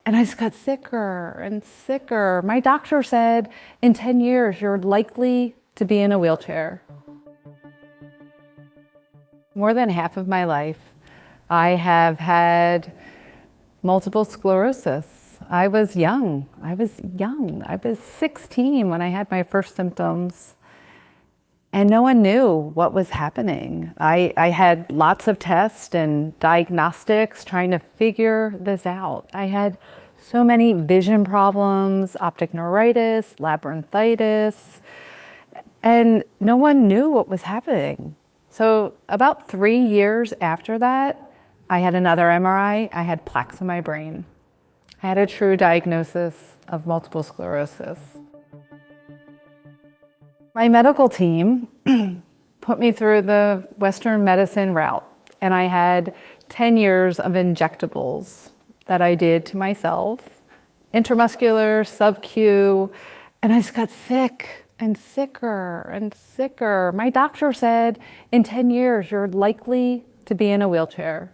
And I just got sicker and sicker. My doctor said, in 10 years, you're likely to be in a wheelchair. More than half of my life, I have had multiple sclerosis. I was young. I was 16 when I had my first symptoms. And no one knew what was happening. I had lots of tests and diagnostics trying to figure this out. I had so many vision problems, optic neuritis, labyrinthitis, and no one knew what was happening. So about 3 years after that, I had another MRI. I had plaques in my brain. I had a true diagnosis of multiple sclerosis. My medical team put me through the Western medicine route, and I had 10 years of injectables that I did to myself, intramuscular, sub-Q, and I just got sick and sicker and sicker. My doctor said, in 10 years, you're likely to be in a wheelchair.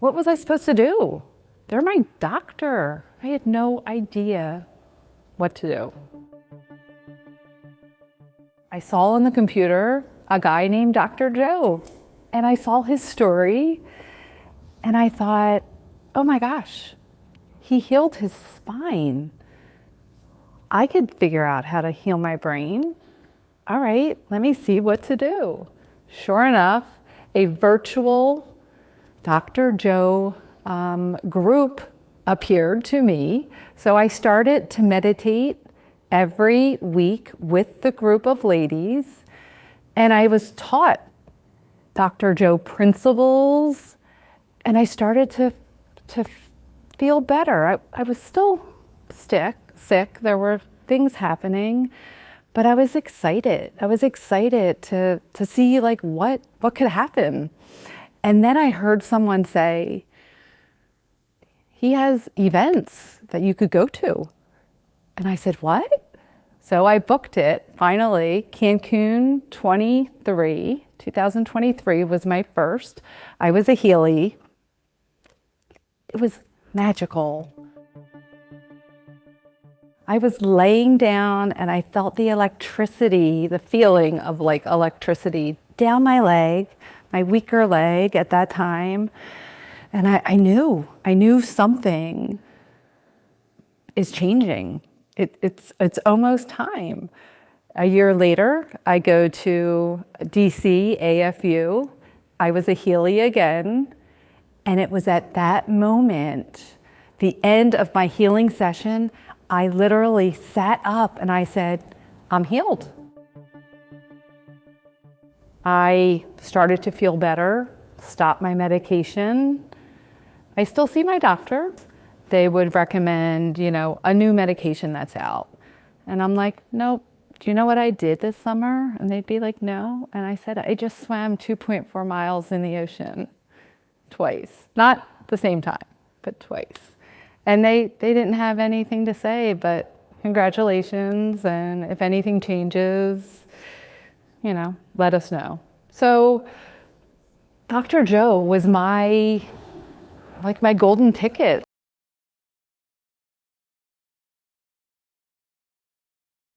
What was I supposed to do? They're my doctor. I had no idea what to do. I saw on the computer a guy named Dr. Joe, and I saw his story, and I thought, oh my gosh, he healed his spine. I could figure out how to heal my brain. All right, let me see what to do. Sure enough, a virtual Dr. Joe group appeared to me, so I started to meditate every week with the group of ladies, and I was taught Dr. Joe principles, and I started to feel better. I was still sick. There were things happening, but I was excited. I was excited to see like what could happen. And then I heard someone say, he has events that you could go to. And I said, what? So I booked it, finally. Cancun 2023 was my first. I was a Healy. It was magical. I was laying down and I felt the electricity, the feeling of like electricity down my leg, my weaker leg at that time. And I knew something is changing. It's almost time. A year later, I go to DC, AFU. I was a Healy again. And it was at that moment, the end of my healing session, I literally sat up and I said, I'm healed. I started to feel better, stopped my medication. I still see my doctor. They would recommend, a new medication that's out. And I'm like, nope. Do you know what I did this summer? And they'd be like, no. And I said, I just swam 2.4 miles in the ocean twice. Not the same time, but twice. And they didn't have anything to say, but congratulations. And if anything changes, let us know. So Dr. Joe was my golden ticket